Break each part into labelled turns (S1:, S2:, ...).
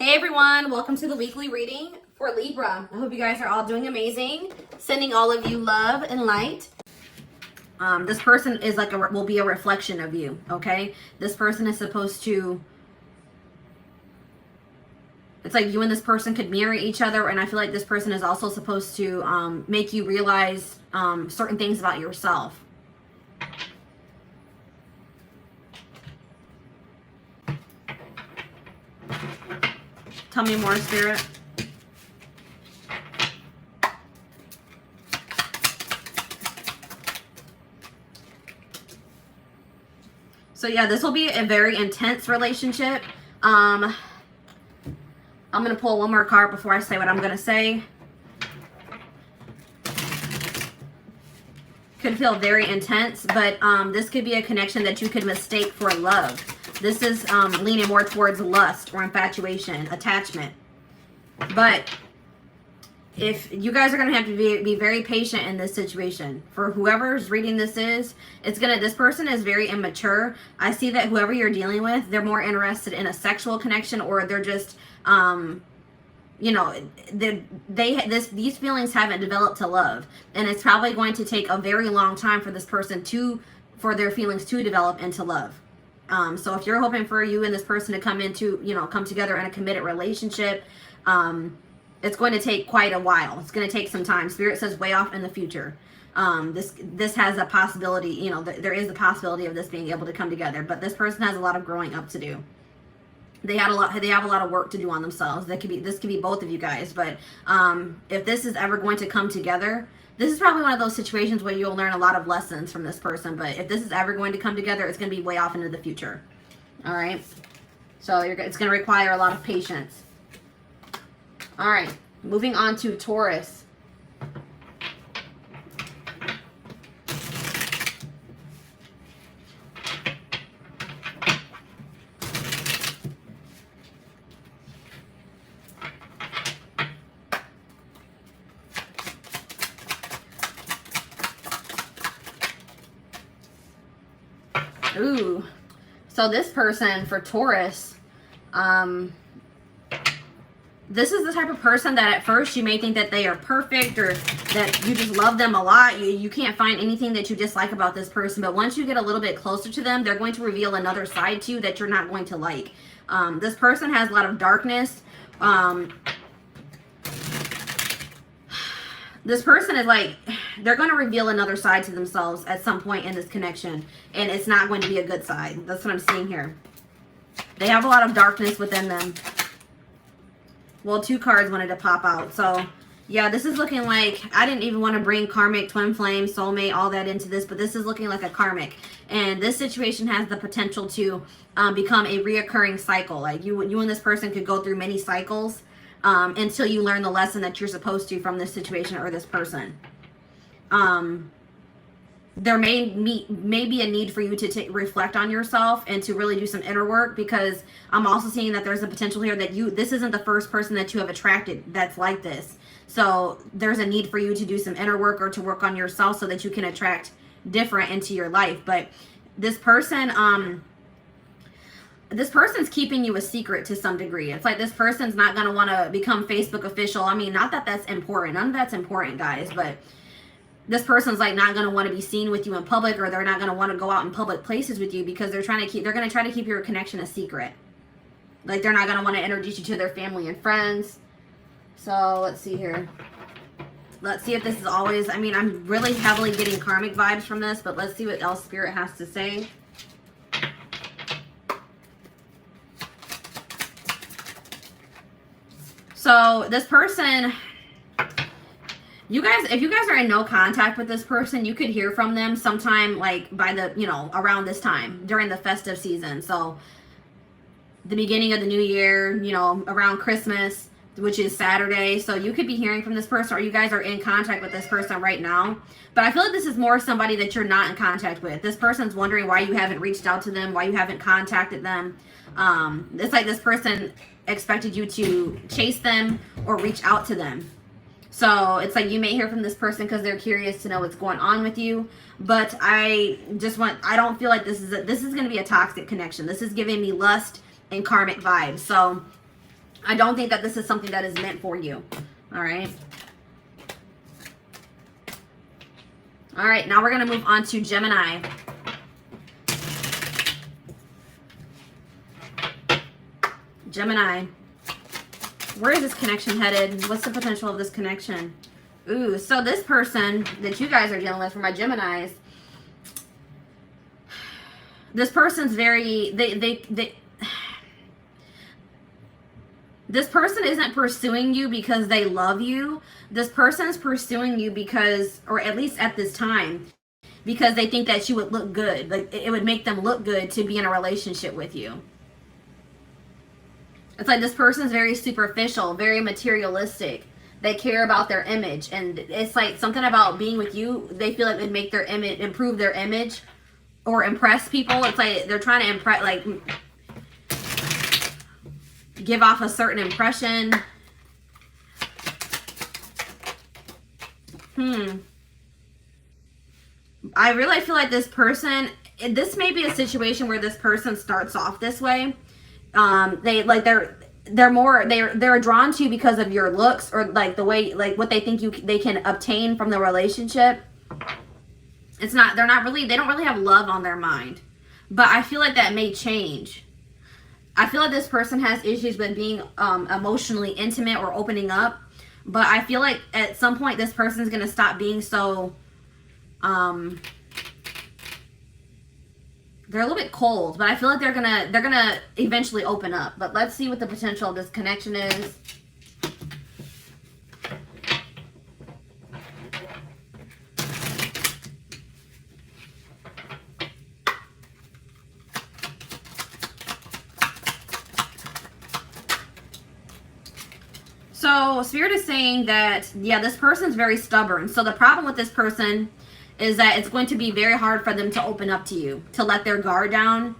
S1: Hey everyone, welcome to the weekly reading for Libra. I hope you guys are all doing amazing. Sending all of you love and light. This person is like will be a reflection of you, okay? This person is supposed to, it's like you and this person could mirror each other, and I feel like this person is also supposed to make you realize certain things about yourself. Tell me more, Spirit. So yeah, this will be a very intense relationship. I'm going to pull one more card before I say what I'm going to say. Could feel very intense, but this could be a connection that you could mistake for love. This is leaning more towards lust or infatuation, attachment. But if you guys are going to have to be very patient in this situation. For whoever's reading this this person is very immature. I see that whoever you're dealing with, they're more interested in a sexual connection, or they're just, you know, these feelings haven't developed to love. And it's probably going to take a very long time for this person for their feelings to develop into love. So if you're hoping for you and this person to come together in a committed relationship, it's going to take quite a while. It's going to take some time. Spirit says way off in the future. This has a possibility, you know, there is the possibility of this being able to come together, but this person has a lot of growing up to do. They have a lot of work to do on themselves. This could be both of you guys, but if this is ever going to come together, this is probably one of those situations where you'll learn a lot of lessons from this person. But if this is ever going to come together, it's going to be way off into the future. All right. So it's going to require a lot of patience. All right. Moving on to Taurus. Ooh, so this person for Taurus, this is the type of person that at first you may think that they are perfect or that you just love them a lot. You can't find anything that you dislike about this person, but once you get a little bit closer to them, they're going to reveal another side to you that you're not going to like. This person has a lot of darkness. This person is like, they're going to reveal another side to themselves at some point in this connection. And it's not going to be a good side. That's what I'm seeing here. They have a lot of darkness within them. Well, 2 cards wanted to pop out. So, yeah, this is looking like, I didn't even want to bring karmic, twin flame, soulmate, all that into this. But this is looking like a karmic. And this situation has the potential to become a reoccurring cycle. Like you and this person could go through many cycles. Until you learn the lesson that you're supposed to from this situation or this person. There may be a need for you to reflect on yourself and to really do some inner work, because I'm also seeing that there's a potential here that this isn't the first person that you have attracted that's like this. So there's a need for you to do some inner work or to work on yourself so that you can attract different into your life. But this person's keeping you a secret to some degree. It's like this person's not going to want to become Facebook official. I mean, not that that's important. None of that's important, guys. But this person's like not going to want to be seen with you in public, or they're not going to want to go out in public places with you, because they're going to try to keep your connection a secret. Like they're not going to want to introduce you to their family and friends. So let's see here. Let's see if this is always, I mean, I'm really heavily getting karmic vibes from this, but let's see what else Spirit has to say. So this person, if you guys are in no contact with this person, you could hear from them sometime like by the, around this time during the festive season. So the beginning of the new year, around Christmas, which is Saturday. So you could be hearing from this person, or you guys are in contact with this person right now. But I feel like this is more somebody that you're not in contact with. This person's wondering why you haven't reached out to them, why you haven't contacted them. It's like this person expected you to chase them or reach out to them. So it's like you may hear from this person because they're curious to know what's going on with you. But I don't feel like this is going to be a toxic connection. This is giving me lust and karmic vibes. So I don't think that this is something that is meant for you. All right. All right, now we're going to move on to Gemini. Gemini. Where is this connection headed? What's the potential of this connection? Ooh, so this person that you guys are dealing with, for my Geminis, this person's very, this person isn't pursuing you because they love you. This person's pursuing you because, or at least at this time, because they think that you would look good. Like, it would make them look good to be in a relationship with you. It's like this person's very superficial, very materialistic. They care about their image. And it's like something about being with you, they feel like it would make their image, improve their image or impress people. It's like they're trying to impress, like, give off a certain impression. I really feel like this person, this may be a situation where this person starts off this way. They're drawn to you because of your looks, or like the way, like what they think they can obtain from the relationship. They don't really have love on their mind. But I feel like that may change. I feel like this person has issues with being emotionally intimate or opening up. But I feel like at some point this person's going to stop being so, they're a little bit cold, but I feel like they're gonna eventually open up. But let's see what the potential of this connection is. So Spirit is saying that, yeah, this person's very stubborn. So the problem with this person is that it's going to be very hard for them to open up to you, to let their guard down.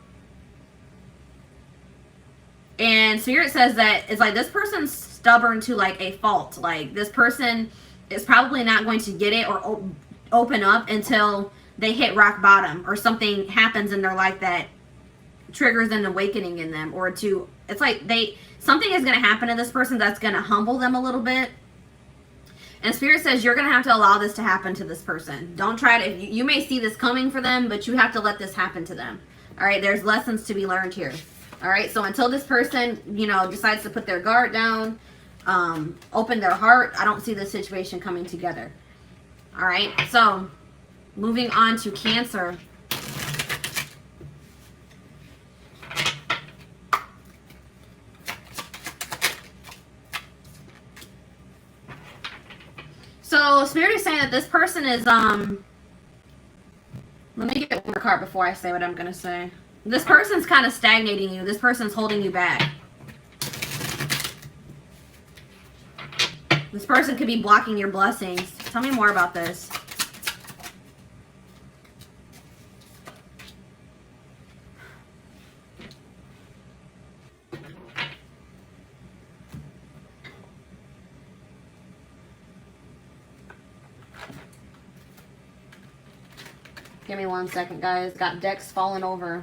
S1: And Spirit says that it's like this person's stubborn to like a fault. Like this person is probably not going to get it or open up until they hit rock bottom, or something happens in their life that triggers an awakening in them, or it's like something is going to happen to this person that's going to humble them a little bit. And Spirit says you're going to have to allow this to happen to this person. Don't try to, you may see this coming for them, but you have to let this happen to them. All right, there's lessons to be learned here. All right, so until this person, decides to put their guard down, open their heart, I don't see this situation coming together. All right, so moving on to Cancer. So Spirit is saying that this person is, let me get one more card before I say what I'm going to say. This person's kind of stagnating you. This person's holding you back. This person could be blocking your blessings. Tell me more about this. Give me 1 second, guys. Got decks falling over.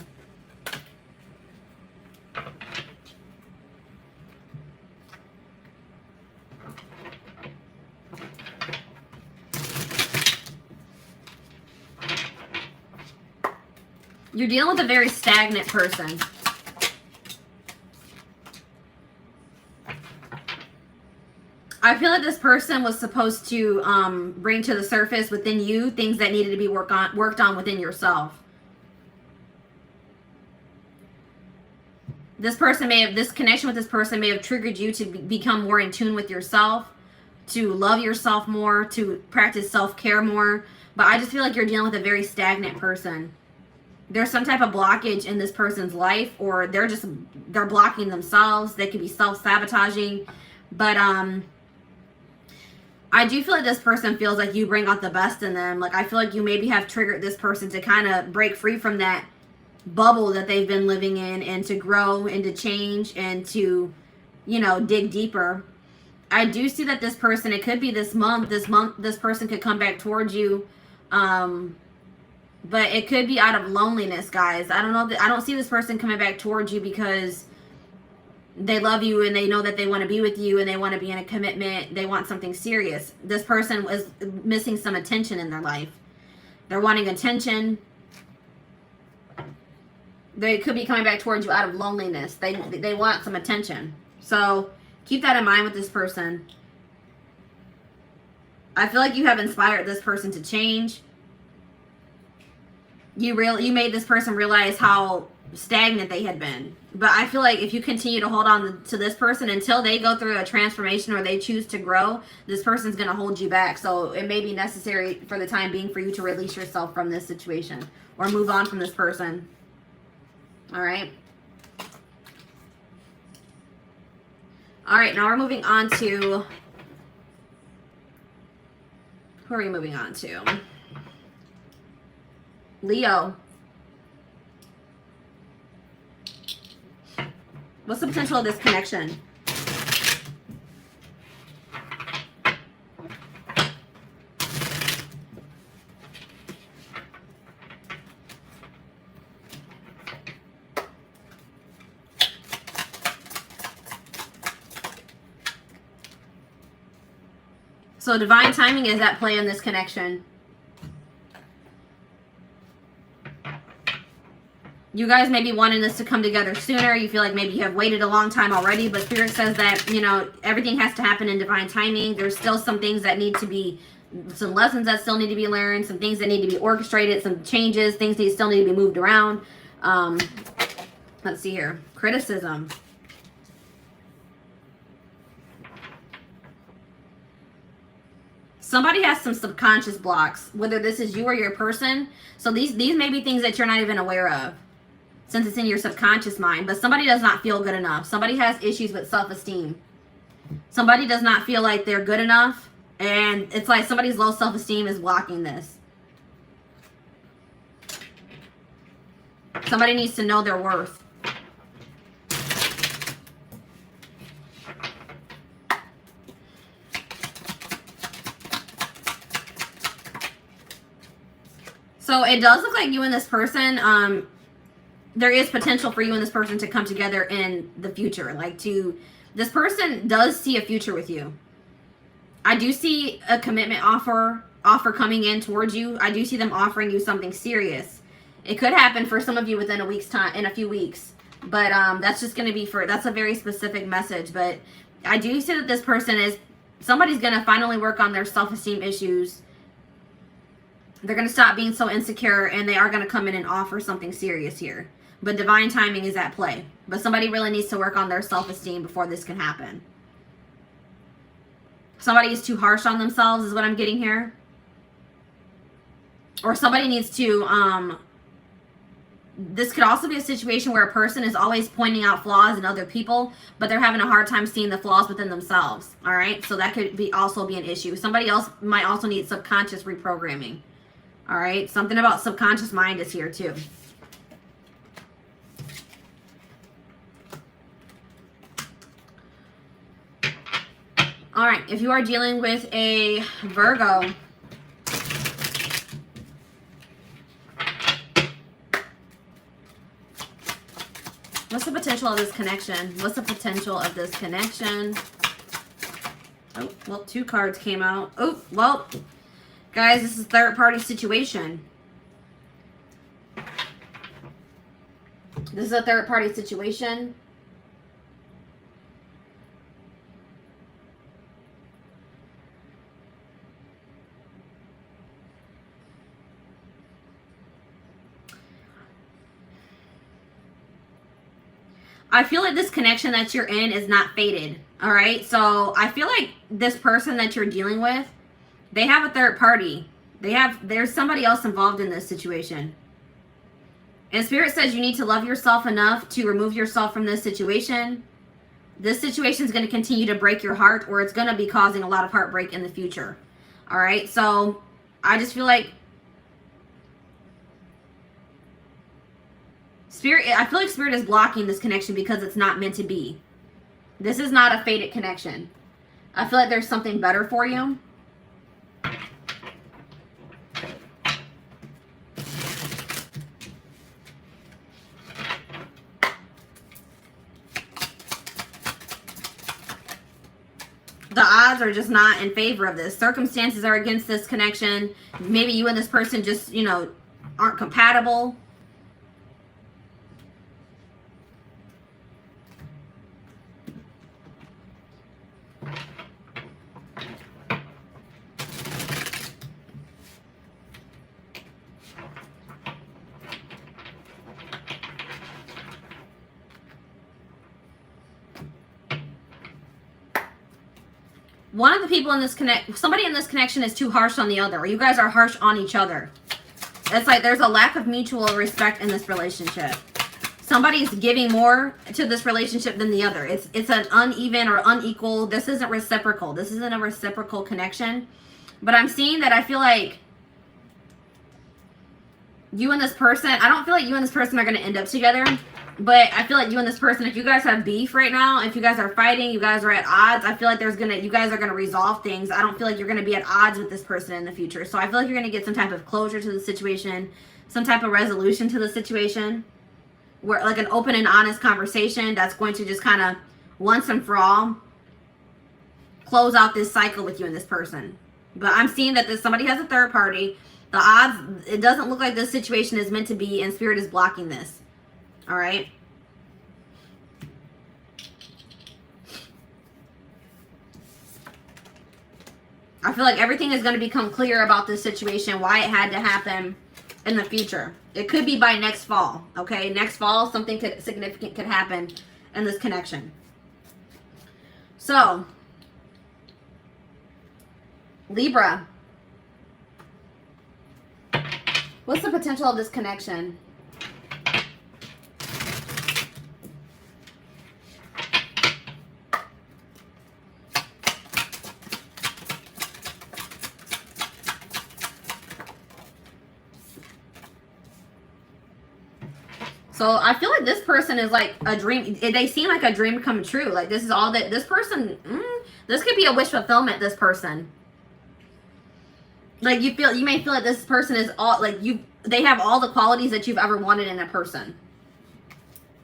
S1: You're dealing with a very stagnant person. I feel like this person was supposed to bring to the surface within you things that needed to be worked on within yourself. This connection with this person may have triggered you to become more in tune with yourself, to love yourself more, to practice self-care more. But I just feel like you're dealing with a very stagnant person. There's some type of blockage in this person's life, or they're blocking themselves. They could be self-sabotaging. But I do feel like this person feels like you bring out the best in them. Like, I feel like you maybe have triggered this person to kind of break free from that bubble that they've been living in, and to grow and to change and to, dig deeper. I do see that this person, it could be this month, this person could come back towards you. But it could be out of loneliness, guys. I don't know. I don't see this person coming back towards you because They love you and they know that they want to be with you and they want to be in a commitment. They want something serious. This person was missing some attention in their life. They're wanting attention. They could be coming back towards you out of loneliness. They want some attention. So keep that in mind with this person. I feel like you have inspired this person to change. You made this person realize how stagnant they had been. But I feel like if you continue to hold on to this person until they go through a transformation or they choose to grow, this person's going to hold you back. So it may be necessary for the time being for you to release yourself from this situation or move on from this person. All right. All right, now we're moving on to, who are we moving on to? Leo. What's the potential of this connection? So divine timing is at play in this connection. You guys may be wanting this to come together sooner. You feel like maybe you have waited a long time already, but Spirit says that, you know, everything has to happen in divine timing. There's still some things that need to be, some lessons that still need to be learned, some things that need to be orchestrated, some changes, things that still need to be moved around. Let's see here. Criticism. Somebody has some subconscious blocks, whether this is you or your person. So these may be things that you're not even aware of, since it's in your subconscious mind. But somebody does not feel good enough. Somebody has issues with self-esteem. Somebody does not feel like they're good enough. And it's like somebody's low self-esteem is blocking this. Somebody needs to know their worth. So it does look like you and this person, there is potential for you and this person to come together in the future. This person does see a future with you. I do see a commitment offer coming in towards you. I do see them offering you something serious. It could happen for some of you within a week's time, in a few weeks. But that's just going to be that's a very specific message. But I do see that this person somebody's going to finally work on their self-esteem issues. They're going to stop being so insecure, and they are going to come in and offer something serious here. But divine timing is at play. But somebody really needs to work on their self-esteem before this can happen. Somebody is too harsh on themselves is what I'm getting here. Or somebody needs to, this could also be a situation where a person is always pointing out flaws in other people, but they're having a hard time seeing the flaws within themselves. All right? So that could also be an issue. Somebody else might also need subconscious reprogramming. All right, something about subconscious mind is here too. All right, if you are dealing with a Virgo, what's the potential of this connection? What's the potential of this connection? Oh, well, 2 cards came out. Oh, well, guys, this is a third-party situation. This is a third-party situation. I feel like this connection that you're in is not fated. All right? So I feel like this person that you're dealing with, they have a third party. There's somebody else involved in this situation. And Spirit says you need to love yourself enough to remove yourself from this situation. This situation is going to continue to break your heart, or it's going to be causing a lot of heartbreak in the future. All right? So I just feel like I feel like Spirit is blocking this connection because it's not meant to be. This is not a fated connection. I feel like there's something better for you. The odds are just not in favor of this. Circumstances are against this connection. Maybe you and this person just, you know, aren't compatible. One of the people in this somebody in this connection is too harsh on the other, or you guys are harsh on each other. It's like there's a lack of mutual respect in this relationship. Somebody's giving more to this relationship than the other. It's an uneven or unequal. This isn't reciprocal. This isn't a reciprocal connection. But I'm seeing that I feel like you and this person, I don't feel like you and this person are going to end up together. But I feel like you and this person, if you guys have beef right now, if you guys are fighting, you guys are at odds, I feel like you guys are going to resolve things. I don't feel like you're going to be at odds with this person in the future. So I feel like you're going to get some type of closure to the situation, some type of resolution to the situation, where like an open and honest conversation that's going to just kind of once and for all close out this cycle with you and this person. But I'm seeing that somebody has a third party. The odds, it doesn't look like this situation is meant to be, and Spirit is blocking this. All right. I feel like everything is going to become clear about this situation, why it had to happen in the future. It could be by next fall. Okay. Next fall, something significant could happen in this connection. So, Libra. What's the potential of this connection? So I feel like this person is like a dream. They seem like a dream come true. Like this is all that this person, this could be a wish fulfillment, this person. Like you may feel like this person is all like they have all the qualities that you've ever wanted in a person.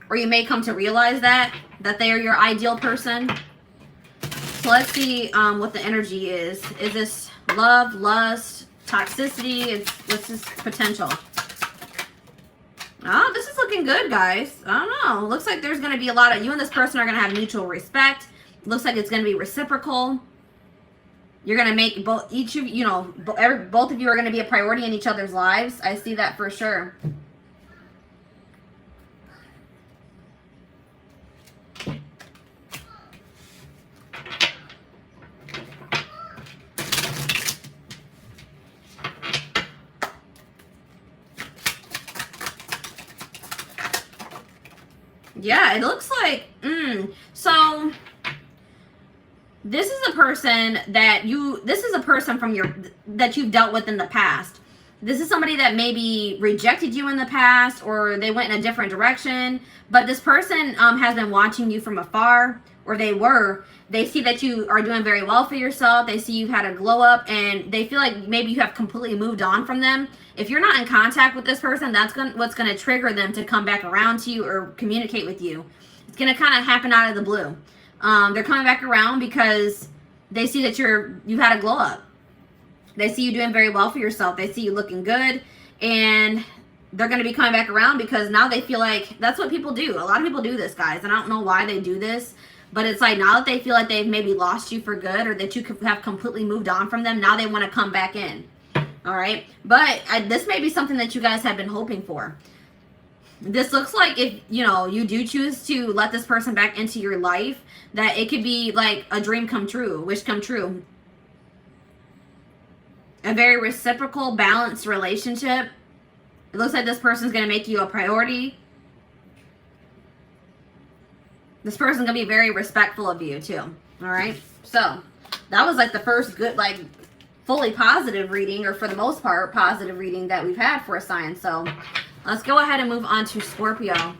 S1: Or you may come to realize that they are your ideal person. So let's see what the energy is. Is this love, lust, toxicity? What's this potential? Oh, this is looking good, guys. I don't know. Looks like there's going to be a lot of you and this person are going to have mutual respect. Looks like it's going to be reciprocal. You're going to make both of you are going to be a priority in each other's lives. I see that for sure. Yeah, it looks like, so this is a person that that you've dealt with in the past. This is somebody that maybe rejected you in the past, or they went in a different direction, but this person has been watching you from afar, or they see that you are doing very well for yourself. They see you've had a glow up, and they feel like maybe you have completely moved on from them. If you're not in contact with this person, that's what's going to trigger them to come back around to you or communicate with you. It's going to kind of happen out of the blue. They're coming back around because they see that you've had a glow up. They see you doing very well for yourself. They see you looking good, and they're going to be coming back around because now they feel like that's what people do. A lot of people do this, guys, and I don't know why they do this, but it's like now that they feel like they've maybe lost you for good, or that you have completely moved on from them, now they want to come back in. All right. But this may be something that you guys have been hoping for. This looks like if, you do choose to let this person back into your life, that it could be like a dream come true, a wish come true. A very reciprocal, balanced relationship. It looks like this person's going to make you a priority. This person's going to be very respectful of you too. All right. So that was like the first good, like, fully positive reading, or for the most part positive reading that we've had for a sign. So let's go ahead and move on to Scorpio.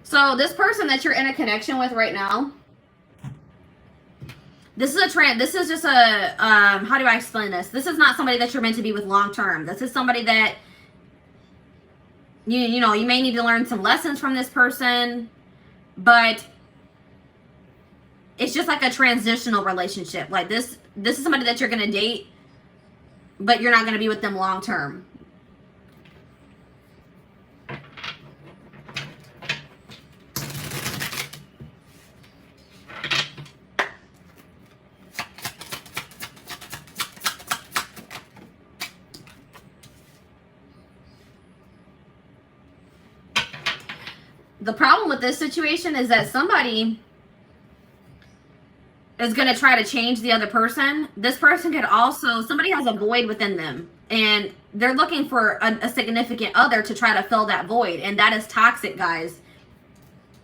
S1: So this person that you're in a connection with right now, This is a trend. This is just a, how do I explain this? This is not somebody that you're meant to be with long term. This is somebody that, you know, you may need to learn some lessons from this person, but it's just like a transitional relationship. Like this is somebody that you're going to date, but you're not going to be with them long term. The problem with this situation is that somebody is going to try to change the other person. This person could also, somebody has a void within them and they're looking for a significant other to try to fill that void. And that is toxic, guys.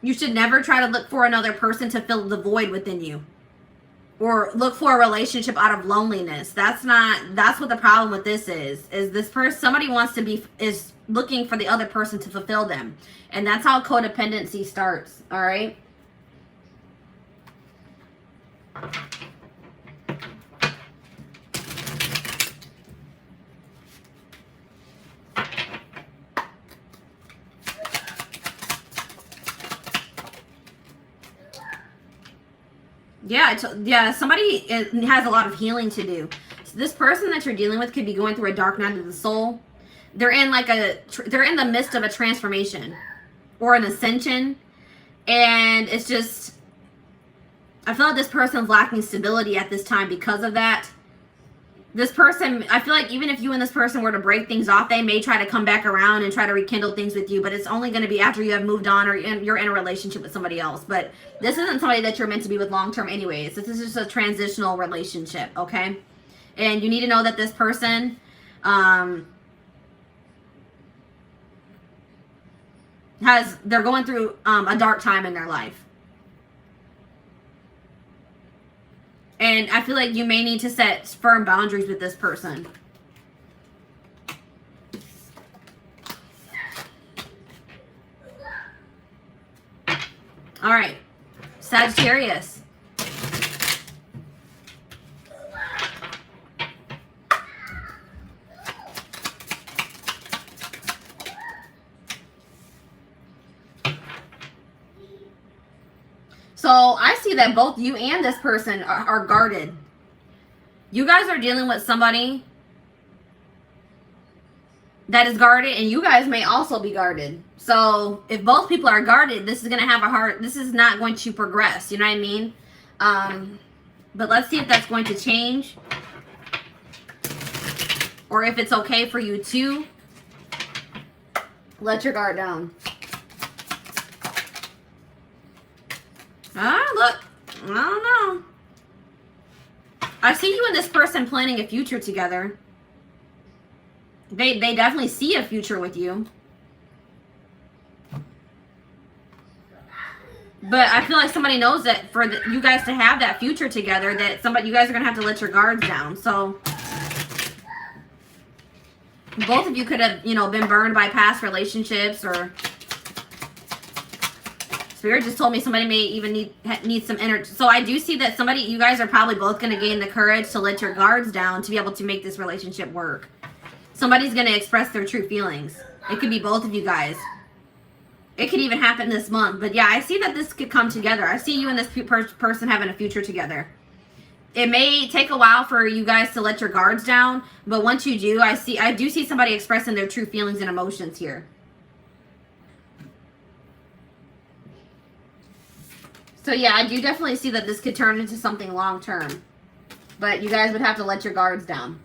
S1: You should never try to look for another person to fill the void within you or look for a relationship out of loneliness. That's what the problem with this is this person, somebody wants to be, is looking for the other person to fulfill them. And that's how codependency starts, all right? Yeah, somebody has a lot of healing to do. So this person that you're dealing with could be going through a dark night of the soul. They're in they're in the midst of a transformation or an ascension, and it's just, I feel like this person's lacking stability at this time because of that. This person, I feel like even if you and this person were to break things off, they may try to come back around and try to rekindle things with you, but it's only going to be after you have moved on or you're in a relationship with somebody else. But this isn't somebody that you're meant to be with long term anyways. This is just a transitional relationship, okay? And you need to know that this person, they're going through a dark time in their life. And I feel like you may need to set firm boundaries with this person. All right, Sagittarius. So I see that both you and this person are guarded. You guys are dealing with somebody that is guarded, and you guys may also be guarded. So if both people are guarded, this is going to have this is not going to progress. You know what I mean? But let's see if that's going to change. Or if it's okay for you to let your guard down. Look, I don't know. I see you and this person planning a future together. They definitely see a future with you. But I feel like somebody knows that for you guys to have that future together, that you guys are going to have to let your guards down. So both of you could have, been burned by past relationships, or Spirit just told me somebody may even need some energy. So I do see that you guys are probably both going to gain the courage to let your guards down to be able to make this relationship work. Somebody's going to express their true feelings. It could be both of you guys. It could even happen this month. But yeah, I see that this could come together. I see you and this person having a future together. It may take a while for you guys to let your guards down, but once you do, I do see somebody expressing their true feelings and emotions here. So yeah, I do definitely see that this could turn into something long term. But you guys would have to let your guards down.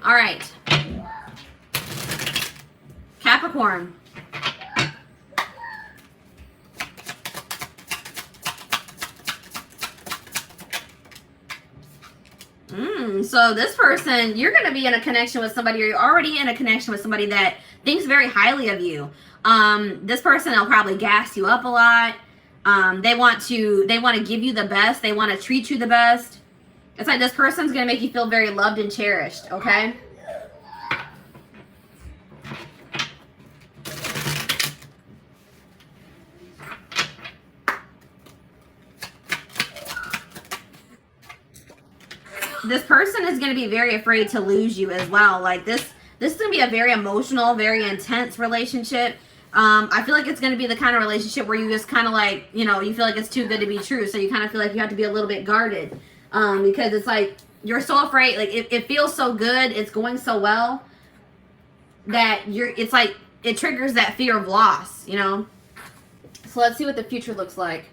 S1: All right. Capricorn. So this person, you're going to be in a connection with somebody, or you're already in a connection with somebody that thinks very highly of you. This person will probably gas you up a lot. They want to give you the best. They want to treat you the best. It's like this person's going to make you feel very loved and cherished, okay? person is going to be very afraid to lose you as well. Like this is going to be a very emotional, very intense relationship. I feel like it's going to be the kind of relationship where you just kind of like, you know, you feel like it's too good to be true. So you kind of feel like you have to be a little bit guarded, because it's like you're so afraid. Like it feels so good. It's going so well that it's like it triggers that fear of loss, you know? So let's see what the future looks like.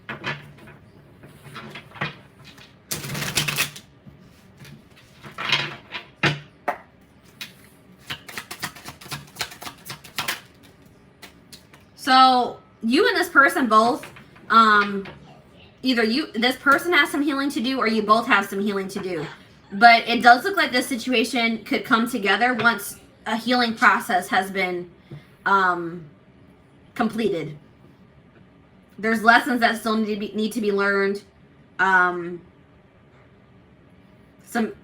S1: So you and this person both, either this person has some healing to do, or you both have some healing to do. But it does look like this situation could come together once a healing process has been completed. There's lessons that still need to be learned. Some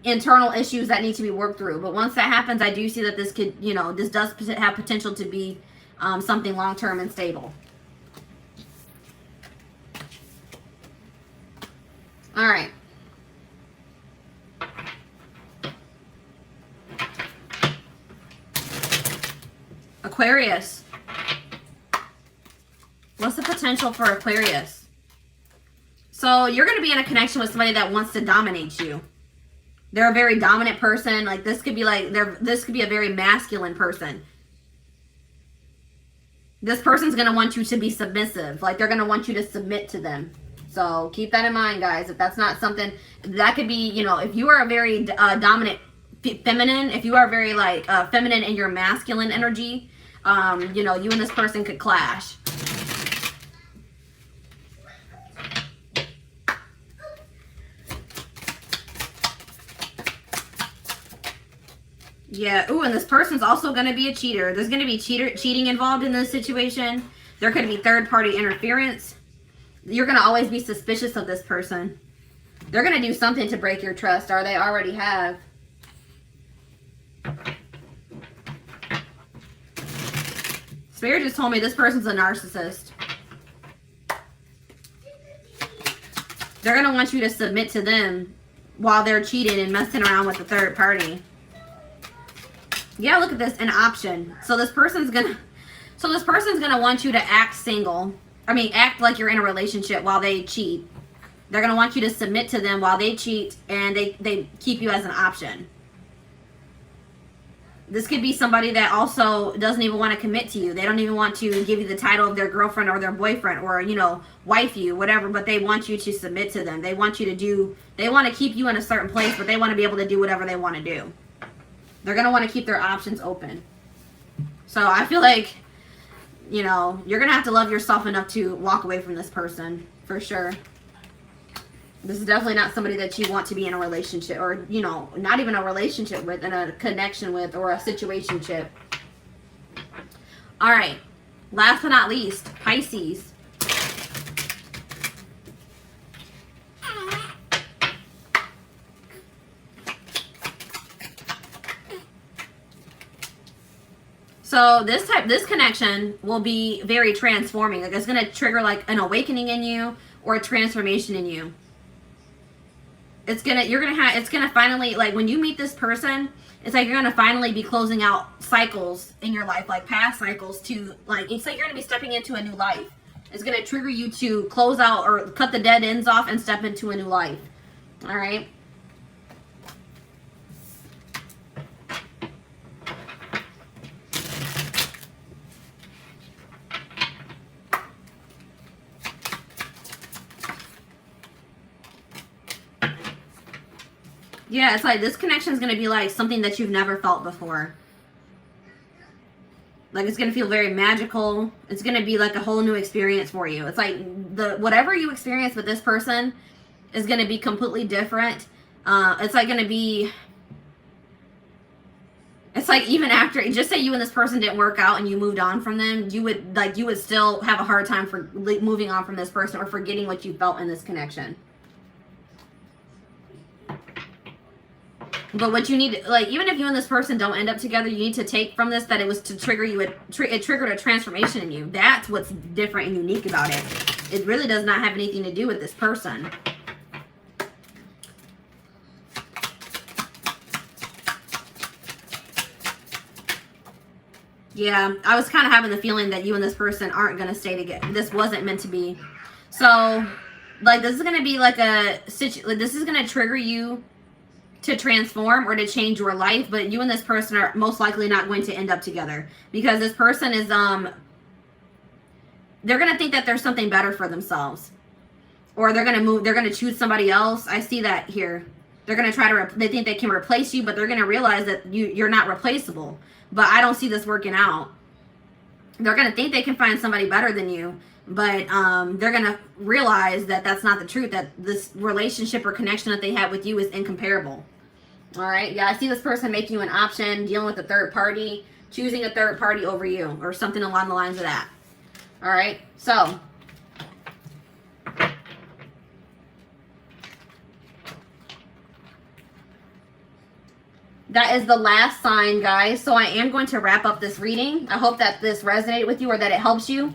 S1: internal issues that need to be worked through. But once that happens, I do see that this could, you know, this does have potential to be something long-term and stable. All right. Aquarius. What's the potential for Aquarius? So you're going to be in a connection with somebody that wants to dominate you. They're a very dominant person. Like this could be like this could be a very masculine person. This person's going to want you to be submissive. Like they're going to want you to submit to them. So keep that in mind, guys. If that's not something, that could be, you know, if you are a very dominant feminine, if you are very like feminine in your masculine energy, you know, you and this person could clash. Yeah. Ooh, and this person's also going to be a cheater. There's going to be cheating involved in this situation. There could be third-party interference. You're going to always be suspicious of this person. They're going to do something to break your trust, or they already have. Spirit just told me this person's a narcissist. They're going to want you to submit to them while they're cheating and messing around with the third party. Yeah, look at this, an option. So this person's gonna want you to act single. I mean, act like you're in a relationship while they cheat. They're gonna want you to submit to them while they cheat, and they keep you as an option. This could be somebody that also doesn't even want to commit to you. They don't even want to give you the title of their girlfriend or their boyfriend, or, you know, wife you, whatever, but they want you to submit to them. They want you to they want to keep you in a certain place, but they want to be able to do whatever they want to do. They're going to want to keep their options open. So I feel like, you know, you're going to have to love yourself enough to walk away from this person, for sure. This is definitely not somebody that you want to be in a relationship, or, you know, not even a relationship with, in a connection with, or a situationship. All right. Last but not least, Pisces. So this connection will be very transforming. Like it's going to trigger like an awakening in you, or a transformation in you. It's going to finally, like when you meet this person, it's like you're going to finally be closing out cycles in your life, like past cycles, to like, it's like you're going to be stepping into a new life. It's going to trigger you to close out or cut the dead ends off and step into a new life. All right. Yeah, it's like this connection is going to be like something that you've never felt before. Like it's going to feel very magical. It's going to be like a whole new experience for you. It's like whatever you experience with this person is going to be completely different. It's like going to be, it's like even after, just say you and this person didn't work out and you moved on from them, you would still have a hard time for moving on from this person or forgetting what you felt in this connection. But what you need, like, even if you and this person don't end up together, you need to take from this that it was to trigger you, it triggered a transformation in you. That's what's different and unique about it. It really does not have anything to do with this person. Yeah, I was kind of having the feeling that you and this person aren't going to stay together. This wasn't meant to be. So, like, this is going to be like this is going to trigger you to transform or to change your life, but you and this person are most likely not going to end up together, because this person is, they're going to think that there's something better for themselves, or they're going to choose somebody else. I see that here. They're going to try to, they think they can replace you, but they're going to realize that you're not replaceable. But I don't see this working out. They're going to think they can find somebody better than you, but they're going to realize that that's not the truth, that this relationship or connection that they had with you is incomparable. All right. Yeah, I see this person making you an option, dealing with a third party, choosing a third party over you, or something along the lines of that. All right. So, that is the last sign, guys. So I am going to wrap up this reading. I hope that this resonated with you, or that it helps you.